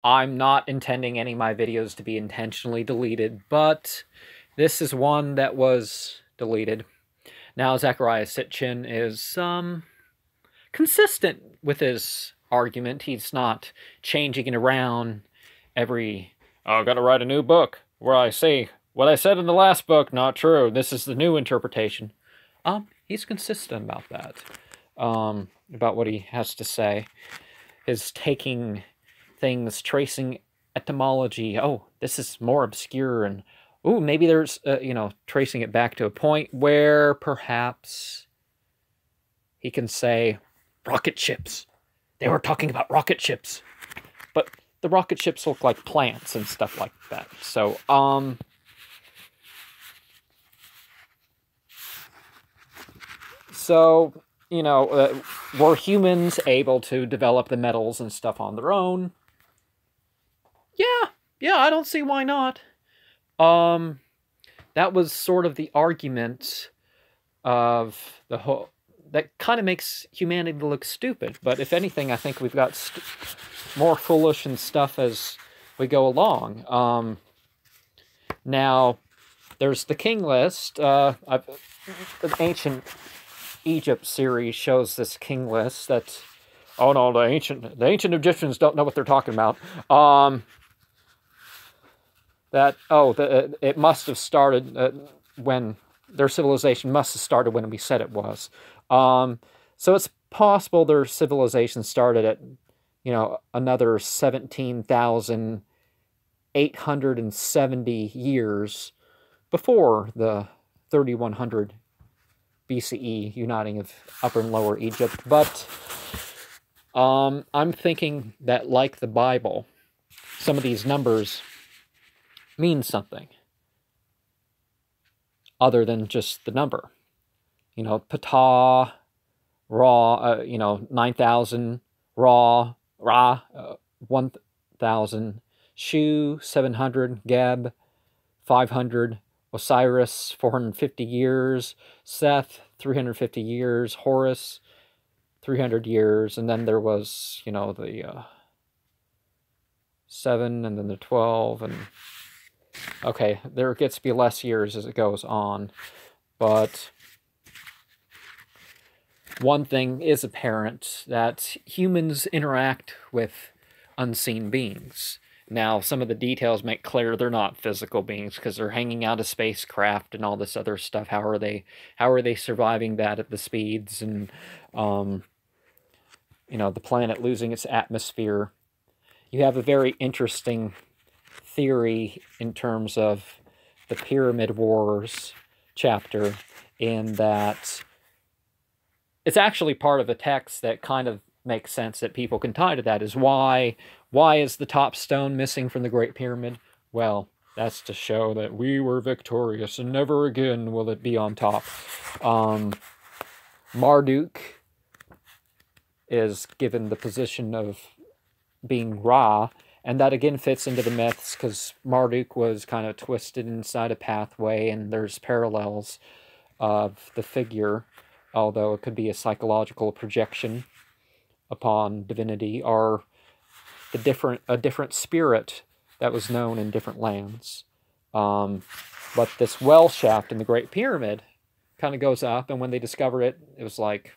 I'm not intending any of my videos to be intentionally deleted, but this is one that was deleted. Now, Zecharia Sitchin is, consistent with his argument. He's not changing it around every, oh, I gotta write a new book where I say what I said in the last book, not true. This is the new interpretation. He's consistent about that. About what he has to say. His taking things, tracing etymology. Oh, this is more obscure, and ooh, maybe there's, tracing it back to a point where perhaps he can say, rocket ships. They were talking about rocket ships. But the rocket ships look like plants and stuff like that. So, were humans able to develop the metals and stuff on their own? Yeah, I don't see why not. That was sort of the argument of the whole. That kind of makes humanity look stupid. But if anything, I think we've got more foolish and stuff as we go along. Now, there's the king list. The ancient Egypt series shows this king list that, oh no, the ancient Egyptians don't know what they're talking about. It must have started when their civilization must have started when we said it was. So it's possible their civilization started at, another 17,870 years before the 3100 BCE uniting of Upper and Lower Egypt. But I'm thinking that, like the Bible, some of these numbers mean something other than just the number. Ptah, Ra, 9,000, Ra, 1,000, Shu, 700, Geb, 500, Osiris, 450 years, Seth, 350 years, Horus, 300 years, and then there was, the 7, and then the 12, and okay, there gets to be less years as it goes on, but one thing is apparent, that humans interact with unseen beings. Now, some of the details make clear they're not physical beings because they're hanging out of spacecraft and all this other stuff. How are they surviving that at the speeds and, the planet losing its atmosphere? You have a very interesting theory in terms of the Pyramid Wars chapter, in that it's actually part of a text that kind of makes sense that people can tie to that. Is why is the top stone missing from the Great Pyramid? Well, that's to show that we were victorious and never again will it be on top. Marduk is given the position of being Ra, and that again fits into the myths because Marduk was kind of twisted inside a pathway, and there's parallels of the figure, although it could be a psychological projection upon divinity, or a different spirit that was known in different lands. But this well shaft in the Great Pyramid kind of goes up, and when they discovered it, it was like,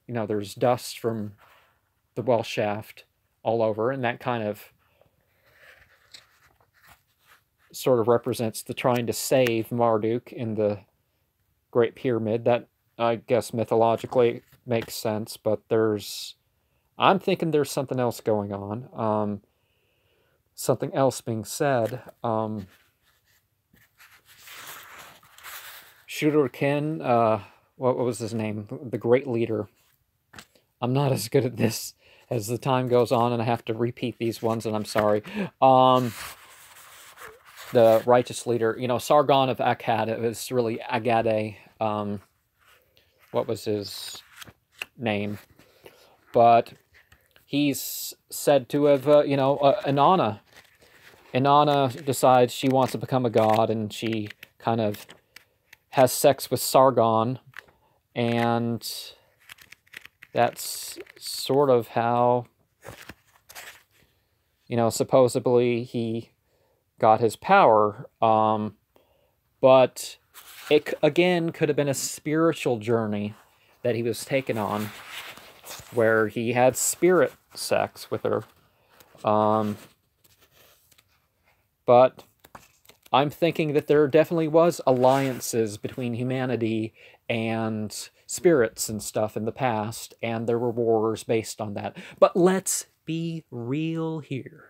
there's dust from the well shaft all over, and that kind of sort of represents the trying to save Marduk in the Great Pyramid. That, I guess, mythologically makes sense, but I'm thinking there's something else going on. Something else being said. Shuriken, what was his name? The great leader. I'm not as good at this as the time goes on, and I have to repeat these ones, and I'm sorry. The righteous leader, Sargon of Akkad, it was really Agade. What was his name? But he's said to have, Inanna. Inanna decides she wants to become a god, and she kind of has sex with Sargon, and that's sort of how You know, supposedly he got his power, but it again could have been a spiritual journey that he was taken on, where he had spirit sex with her. But I'm thinking that there definitely was alliances between humanity and spirits and stuff in the past, and there were wars based on that. But let's be real here.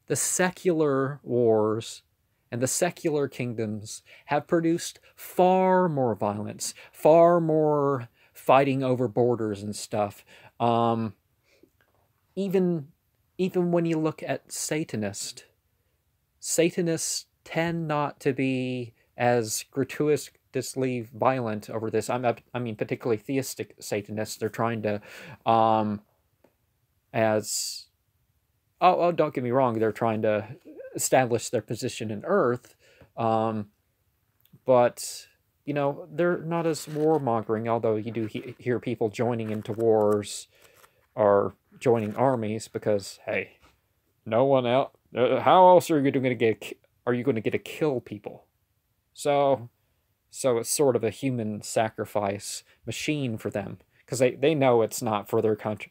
The secular wars and the secular kingdoms have produced far more violence, far more fighting over borders and stuff. Even when you look at Satanists tend not to be as gratuitously violent over this. I mean, particularly theistic Satanists. They're trying to, don't get me wrong, they're trying to establish their position in Earth, but you know, they're not as warmongering. Although you do hear people joining into wars or joining armies because, hey, no one else. How else are you going to get? Are you going to get to kill people? So it's sort of a human sacrifice machine for them, because they know it's not for their country,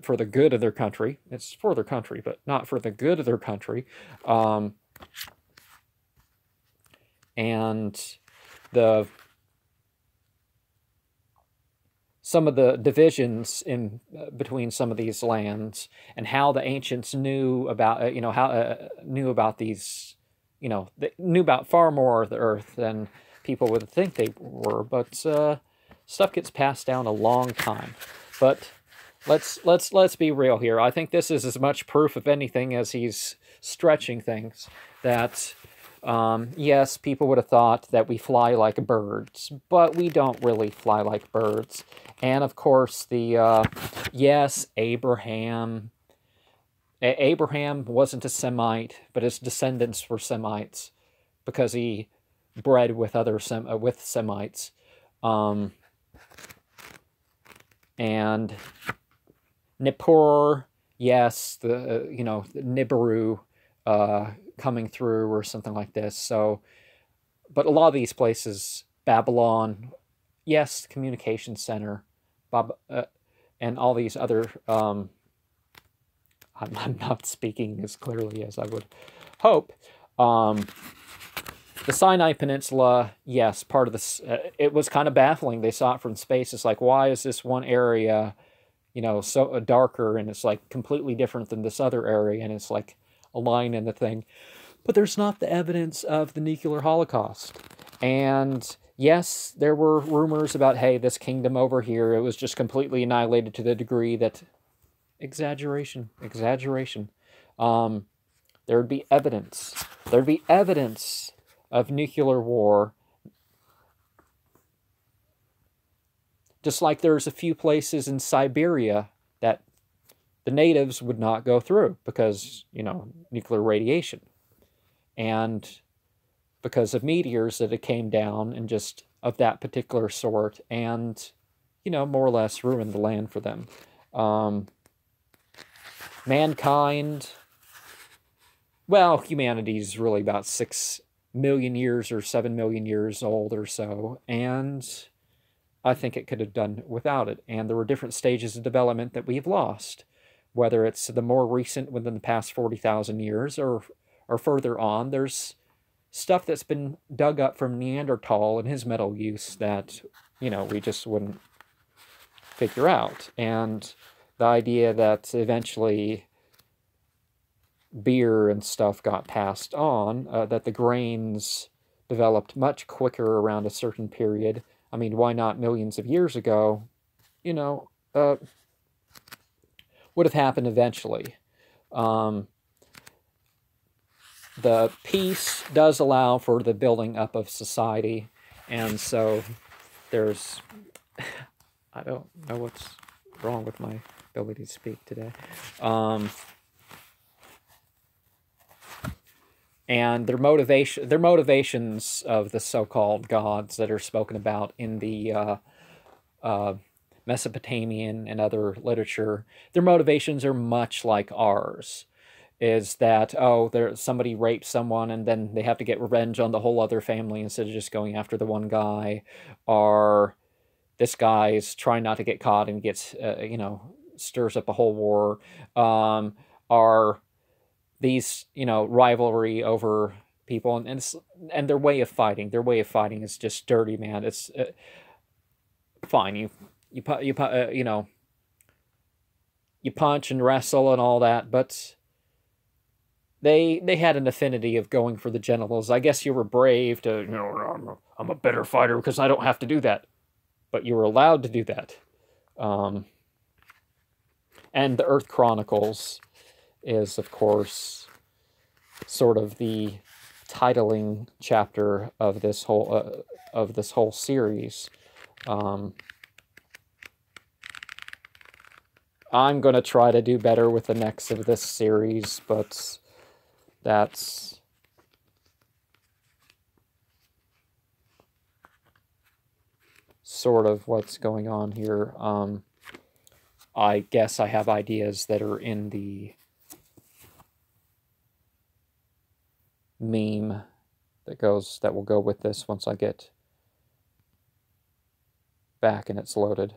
for the good of their country. It's for their country, but not for the good of their country. And some of the divisions in between some of these lands, and how the ancients knew about knew about these, they knew about far more of the earth than people would think they were. But stuff gets passed down a long time. But let's be real here. I think this is as much proof of anything as he's stretching things that. Yes, people would have thought that we fly like birds, but we don't really fly like birds. And of course, yes, Abraham wasn't a Semite, but his descendants were Semites because he bred with other with Semites. And Nippur, yes, the Nibiru coming through or something like this. So, but a lot of these places, Babylon, yes, communication center, and all these other. I'm not speaking as clearly as I would hope. The Sinai Peninsula, yes, part of this. It was kind of baffling. They saw it from space. It's like, why is this one area, so darker, and it's like completely different than this other area, and it's like a line in the thing. But there's not the evidence of the nuclear holocaust. And yes, there were rumors about, hey, this kingdom over here, it was just completely annihilated to the degree that exaggeration. There'd be evidence of nuclear war. Just like there's a few places in Siberia that the natives would not go through because, nuclear radiation. And because of meteors that it came down and just of that particular sort, and, more or less ruined the land for them. Mankind, well, humanity's really about 6 million years or 7 million years old or so, and I think it could have done without it. And there were different stages of development that we've lost, whether it's the more recent within the past 40,000 years or further on. There's stuff that's been dug up from Neanderthal and his metal use that, we just wouldn't figure out. And the idea that eventually beer and stuff got passed on, that the grains developed much quicker around a certain period. I mean, why not millions of years ago? Would have happened eventually. The peace does allow for the building up of society, and so there's... I don't know what's wrong with my ability to speak today. And their motivations of the so-called gods that are spoken about in the Mesopotamian and other literature, their motivations are much like ours. is that, oh, somebody raped someone and then they have to get revenge on the whole other family instead of just going after the one guy, or this guy's trying not to get caught and gets, stirs up a whole war, are these, rivalry over people, and their way of fighting. Their way of fighting is just dirty, man. It's fine. You punch and wrestle and all that, but they had an affinity of going for the genitals. I guess you were brave to, I'm a better fighter because I don't have to do that, but you were allowed to do that. And the Earth Chronicles is, of course, sort of the titling chapter of this whole series. I'm going to try to do better with the next of this series, but that's sort of what's going on here. I guess I have ideas that are in the meme that will go with this once I get back and it's loaded.